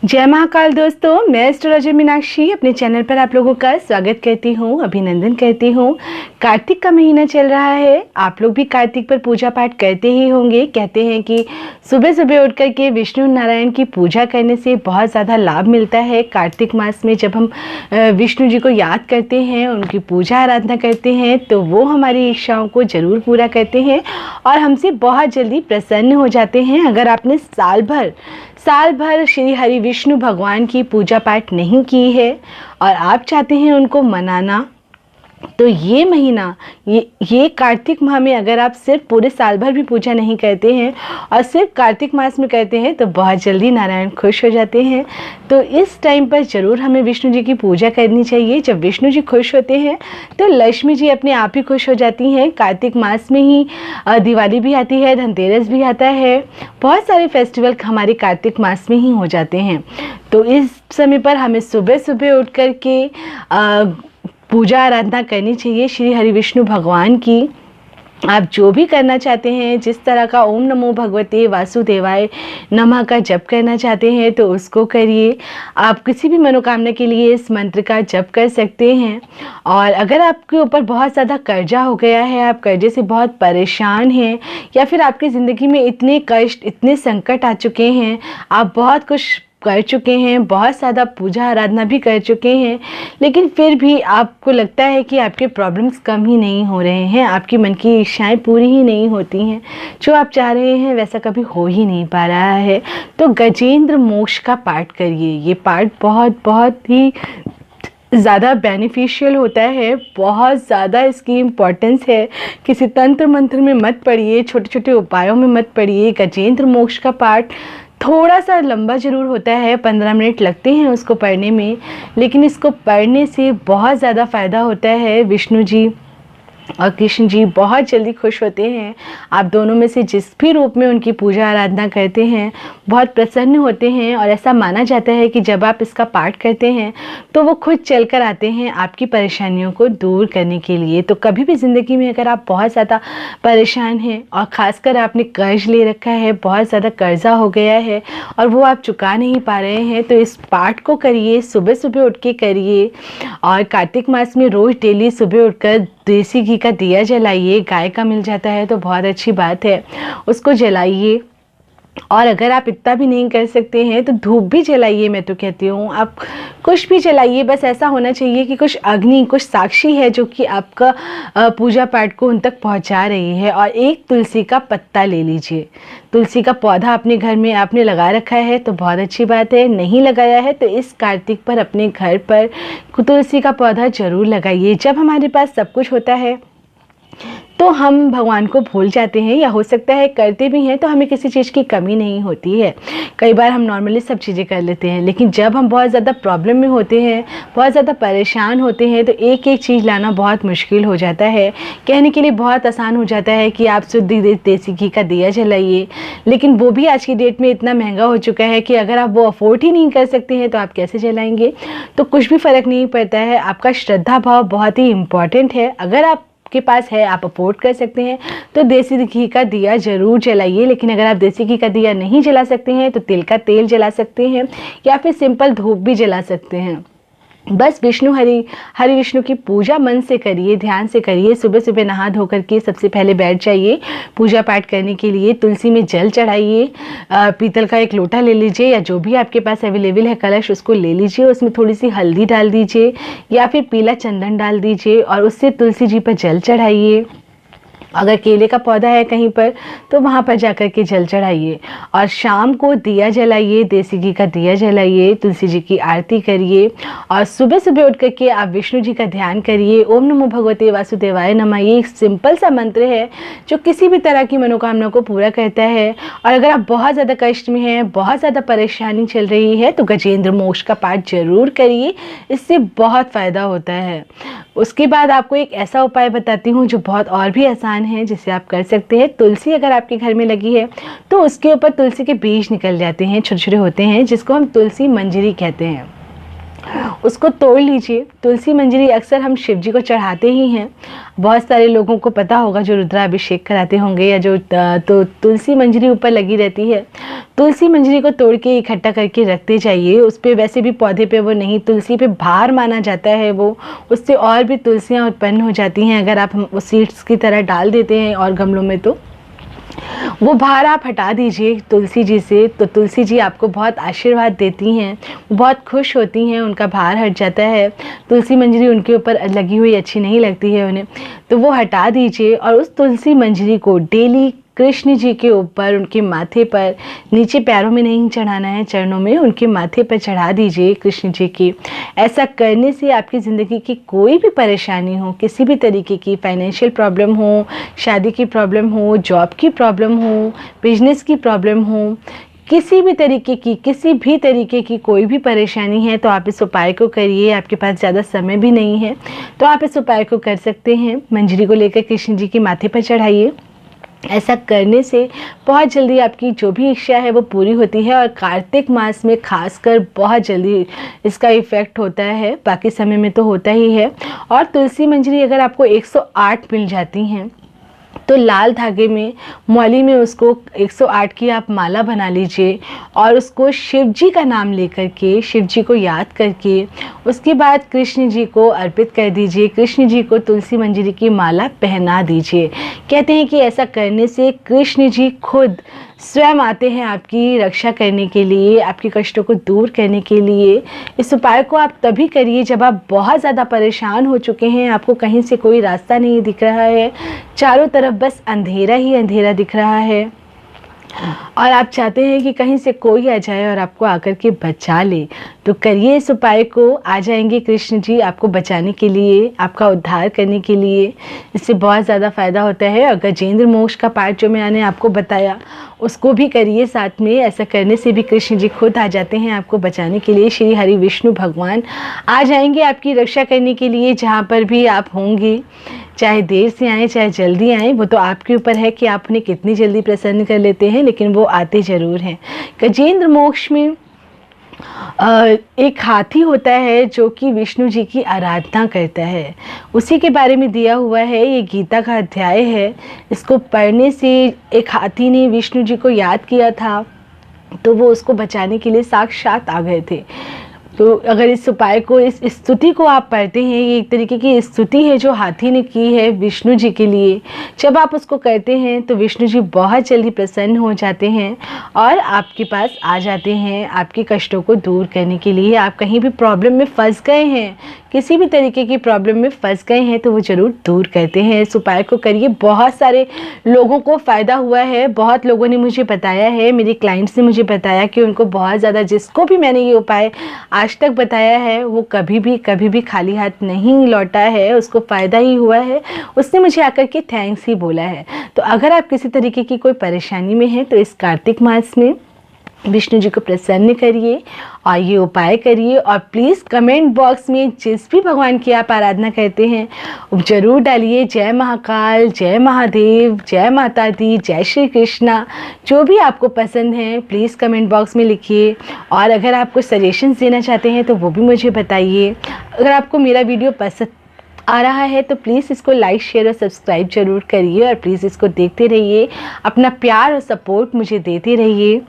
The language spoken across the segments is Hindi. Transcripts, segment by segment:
जय महाकाल दोस्तों, मैं एस्ट्रोलॉजर मीनाक्षी अपने चैनल पर आप लोगों का स्वागत करती हूँ, अभिनंदन करती हूँ। कार्तिक का महीना चल रहा है। आप लोग भी कार्तिक पर पूजा पाठ करते ही होंगे। कहते हैं कि सुबह सुबह उठ कर के विष्णु नारायण की पूजा करने से बहुत ज़्यादा लाभ मिलता है। कार्तिक मास में जब हम विष्णु जी को याद करते हैं, उनकी पूजा आराधना करते हैं, तो वो हमारी इच्छाओं को ज़रूर पूरा करते हैं और हमसे बहुत जल्दी प्रसन्न हो जाते हैं। अगर आपने साल भर श्री हरि विष्णु भगवान की पूजा पाठ नहीं की है और आप चाहते हैं उनको मनाना, तो ये महीना ये कार्तिक माह में अगर आप सिर्फ पूरे साल भर भी पूजा नहीं करते हैं और सिर्फ कार्तिक मास में करते हैं तो बहुत जल्दी नारायण खुश हो जाते हैं। तो इस टाइम पर ज़रूर हमें विष्णु जी की पूजा करनी चाहिए। जब विष्णु जी खुश होते हैं तो लक्ष्मी जी अपने आप ही खुश हो जाती हैं। कार्तिक मास में ही दिवाली भी आती है, धनतेरस भी आता है, बहुत सारे फेस्टिवल हमारे कार्तिक मास में ही हो जाते हैं। तो इस समय पर हमें सुबह सुबह उठ कर के पूजा आराधना करनी चाहिए श्री हरि विष्णु भगवान की। आप जो भी करना चाहते हैं, जिस तरह का ओम नमो भगवते वासुदेवाय नमः का जप करना चाहते हैं तो उसको करिए। आप किसी भी मनोकामना के लिए इस मंत्र का जप कर सकते हैं। और अगर आपके ऊपर बहुत ज़्यादा कर्जा हो गया है, आप कर्जे से बहुत परेशान हैं, या फिर आपकी ज़िंदगी में इतने कष्ट, इतने संकट आ चुके हैं, आप बहुत कुछ कर चुके हैं, बहुत ज़्यादा पूजा आराधना भी कर चुके हैं, लेकिन फिर भी आपको लगता है कि आपके प्रॉब्लम्स कम ही नहीं हो रहे हैं, आपकी मन की इच्छाएं पूरी ही नहीं होती हैं, जो आप चाह रहे हैं वैसा कभी हो ही नहीं पा रहा है, तो गजेंद्र मोक्ष का पाठ करिए। ये पाठ बहुत ही ज़्यादा बेनिफिशियल होता है, बहुत ज़्यादा इसकी इम्पोर्टेंस है। किसी तंत्र मंत्र में मत पढ़िए, छोटे छोटे उपायों में मत पढ़िए। गजेंद्र मोक्ष का पाठ थोड़ा सा लंबा ज़रूर होता है, 15 मिनट लगते हैं उसको पढ़ने में, लेकिन इसको पढ़ने से बहुत ज़्यादा फ़ायदा होता है। विष्णु जी और कृष्ण जी बहुत जल्दी खुश होते हैं। आप दोनों में से जिस भी रूप में उनकी पूजा आराधना करते हैं बहुत प्रसन्न होते हैं, और ऐसा माना जाता है कि जब आप इसका पाठ करते हैं तो वो खुद चल कर आते हैं आपकी परेशानियों को दूर करने के लिए। तो कभी भी ज़िंदगी में अगर आप बहुत ज़्यादा परेशान हैं और ख़ासकर आपने कर्ज ले रखा है, बहुत ज़्यादा कर्जा हो गया है और वो आप चुका नहीं पा रहे हैं, तो इस पाठ को करिए, सुबह सुबह उठ के करिए। और कार्तिक मास में रोज़ डेली सुबह उठकर देसी घी का दिया जलाइए। गाय का मिल जाता है तो बहुत अच्छी बात है, उसको जलाइए। और अगर आप इतना भी नहीं कर सकते हैं तो धूप भी जलाइए। मैं तो कहती हूँ आप कुछ भी जलाइए, बस ऐसा होना चाहिए कि कुछ अग्नि, कुछ साक्षी है जो कि आपका पूजा पाठ को उन तक पहुँचा रही है। और एक तुलसी का पत्ता ले लीजिए। तुलसी का पौधा अपने घर में आपने लगा रखा है तो बहुत अच्छी बात है, नहीं लगाया है तो इस कार्तिक पर अपने घर पर तुलसी का पौधा ज़रूर लगाइए। जब हमारे पास सब कुछ होता है तो हम भगवान को भूल जाते हैं, या हो सकता है करते भी हैं तो हमें किसी चीज़ की कमी नहीं होती है। कई बार हम नॉर्मली सब चीज़ें कर लेते हैं, लेकिन जब हम बहुत ज़्यादा प्रॉब्लम में होते हैं, बहुत ज़्यादा परेशान होते हैं, तो एक एक चीज़ लाना बहुत मुश्किल हो जाता है। कहने के लिए बहुत आसान हो जाता है कि आप शुद्ध देसी घी का दिया जलाइए, लेकिन वो भी आज की डेट में इतना महंगा हो चुका है कि अगर आप वो अफोर्ड ही नहीं कर सकते हैं तो आप कैसे जलाएंगे। तो कुछ भी फ़र्क नहीं पड़ता है, आपका श्रद्धा भाव बहुत ही इम्पॉर्टेंट है। अगर आप के पास है, आप अफोर्ड कर सकते हैं तो देसी घी का दिया ज़रूर जलाइए। लेकिन अगर आप देसी घी का दिया नहीं जला सकते हैं तो तिल का तेल जला सकते हैं, या फिर सिंपल धूप भी जला सकते हैं। बस हरि विष्णु की पूजा मन से करिए, ध्यान से करिए। सुबह सुबह नहा धो करके सबसे पहले बैठ जाइए पूजा पाठ करने के लिए। तुलसी में जल चढ़ाइए, पीतल का एक लोटा ले लीजिए, या जो भी आपके पास अवेलेबल है कलश उसको ले लीजिए। उसमें थोड़ी सी हल्दी डाल दीजिए या फिर पीला चंदन डाल दीजिए और उससे तुलसी जी पर जल चढ़ाइए। अगर केले का पौधा है कहीं पर तो वहाँ पर जाकर के जल चढ़ाइए। और शाम को दिया जलाइए, देसी घी का दिया जलाइए, तुलसी जी की आरती करिए। और सुबह सुबह उठ करके आप विष्णु जी का ध्यान करिए। ओम नमो भगवते वासुदेवाय नमः, ये एक सिंपल सा मंत्र है जो किसी भी तरह की मनोकामना को पूरा करता है। और अगर आप बहुत ज़्यादा कष्ट में हैं, बहुत ज़्यादा परेशानी चल रही है, तो गजेंद्र मोक्ष का पाठ जरूर करिए, इससे बहुत फ़ायदा होता है। उसके बाद आपको एक ऐसा उपाय बताती हूँ जो बहुत और भी आसान है, जिसे आप कर सकते हैं। तुलसी अगर आपके घर में लगी है तो उसके ऊपर तुलसी के बीज निकल जाते हैं, छोटे छोटे होते हैं, जिसको हम तुलसी मंजरी कहते हैं। उसको तोड़ लीजिए। तुलसी मंजरी अक्सर हम शिव जी को चढ़ाते ही हैं। बहुत सारे लोगों को पता होगा जो रुद्राभिषेक कराते होंगे या जो तो तुलसी मंजरी ऊपर लगी रहती है। तुलसी मंजरी को तोड़ के इकट्ठा करके रखते जाइए। उस पर वैसे भी पौधे पे वो नहीं, तुलसी पे भार माना जाता है वो, उससे और भी तुलसियाँ उत्पन्न हो जाती हैं अगर आप वो सीड्स की तरह डाल देते हैं और गमलों में, तो वो भार आप हटा दीजिए तुलसी जी से। तो तुलसी जी आपको बहुत आशीर्वाद देती हैं, बहुत खुश होती हैं, उनका भार हट जाता है। तुलसी मंजरी उनके ऊपर लगी हुई अच्छी नहीं लगती है उन्हें, तो वो हटा दीजिए और उस तुलसी मंजरी को डेली कृष्ण जी के ऊपर, उनके माथे पर, नीचे पैरों में नहीं चढ़ाना है, चरणों में, उनके माथे पर चढ़ा दीजिए कृष्ण जी की। ऐसा करने से आपकी ज़िंदगी की कोई भी परेशानी हो, किसी भी तरीके की फाइनेंशियल प्रॉब्लम हो, शादी की प्रॉब्लम हो, जॉब की प्रॉब्लम हो, बिजनेस की प्रॉब्लम हो, किसी भी तरीके की कोई भी परेशानी है, तो आप इस उपाय को करिए। आपके पास ज़्यादा समय भी नहीं है तो आप इस उपाय को कर सकते हैं। मंजरी को लेकर कृष्ण जी के माथे पर चढ़ाइए। ऐसा करने से बहुत जल्दी आपकी जो भी इच्छा है वो पूरी होती है और कार्तिक मास में खासकर बहुत जल्दी इसका इफ़ेक्ट होता है, बाकी समय में तो होता ही है। और तुलसी मंजरी अगर आपको 108 मिल जाती हैं तो लाल धागे में, मौली में उसको 108 की आप माला बना लीजिए और उसको शिव जी का नाम लेकर के, शिव जी को याद करके, उसके बाद कृष्ण जी को अर्पित कर दीजिए। कृष्ण जी को तुलसी मंजरी की माला पहना दीजिए। कहते हैं कि ऐसा करने से कृष्ण जी खुद स्वयं आते हैं आपकी रक्षा करने के लिए, आपके कष्टों को दूर करने के लिए। इस उपाय को आप तभी करिए जब आप बहुत ज़्यादा परेशान हो चुके हैं, आपको कहीं से कोई रास्ता नहीं दिख रहा है, चारों तरफ बस अंधेरा ही अंधेरा दिख रहा है और आप चाहते हैं कि कहीं से कोई आ जाए और आपको आकर के बचा ले। तो करिए इस उपाय को, आ जाएंगे कृष्ण जी आपको बचाने के लिए, आपका उद्धार करने के लिए। इससे बहुत ज़्यादा फ़ायदा होता है। और गजेंद्र मोक्ष का पाठ जो मैंने आपको बताया उसको भी करिए साथ में। ऐसा करने से भी कृष्ण जी खुद आ जाते हैं आपको बचाने के लिए। श्री हरि विष्णु भगवान आ जाएंगे आपकी रक्षा करने के लिए जहाँ पर भी आप होंगे, चाहे देर से आएँ चाहे जल्दी आएँ, वो तो आपके ऊपर है कि आप उन्हें कितनी जल्दी प्रसन्न कर लेते हैं, लेकिन वो आते ज़रूर हैं। गजेंद्र मोक्ष में एक हाथी होता है जो कि विष्णु जी की आराधना करता है, उसी के बारे में दिया हुआ है। ये गीता का अध्याय है। इसको पढ़ने से एक हाथी ने विष्णु जी को याद किया था तो वो उसको बचाने के लिए साक्षात आ गए थे। तो अगर इस उपाय को, इस स्तुति को आप पढ़ते हैं, ये एक तरीके की स्तुति है जो हाथी ने की है विष्णु जी के लिए। जब आप उसको करते हैं तो विष्णु जी बहुत जल्दी प्रसन्न हो जाते हैं और आपके पास आ जाते हैं आपके कष्टों को दूर करने के लिए। आप कहीं भी प्रॉब्लम में फंस गए हैं, किसी भी तरीके की प्रॉब्लम में फंस गए हैं, तो वो ज़रूर दूर करते हैं। इस उपाय को करिए। बहुत सारे लोगों को फ़ायदा हुआ है, बहुत लोगों ने मुझे बताया है, मेरे क्लाइंट्स ने मुझे बताया कि उनको बहुत ज़्यादा, जिसको भी मैंने ये उपाय आज तक बताया है वो कभी भी खाली हाथ नहीं लौटा है, उसको फ़ायदा ही हुआ है। उसने मुझे आकर के थैंक्स ही बोला है। तो अगर आप किसी तरीके की कोई परेशानी में हैं तो इस कार्तिक मास में विष्णु जी को प्रसन्न करिए और ये उपाय करिए। और प्लीज़ कमेंट बॉक्स में जिस भी भगवान की आप आराधना करते हैं ज़रूर डालिए जय महाकाल, जय महादेव, जय माता दी, जय श्री कृष्णा। जो भी आपको पसंद है प्लीज़ कमेंट बॉक्स में लिखिए। और अगर आप कुछ सजेशंस देना चाहते हैं तो वो भी मुझे बताइए। अगर आपको मेरा वीडियो पसंद आ रहा है तो प्लीज़ इसको लाइक, शेयर और सब्सक्राइब जरूर करिए और प्लीज़ इसको देखते रहिए, अपना प्यार और सपोर्ट मुझे देते रहिए।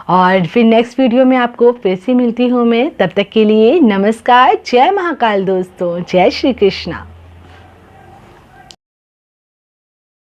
और फिर नेक्स्ट वीडियो में आपको फिर से मिलती हूँ मैं। तब तक के लिए नमस्कार, जय महाकाल दोस्तों, जय श्री कृष्णा।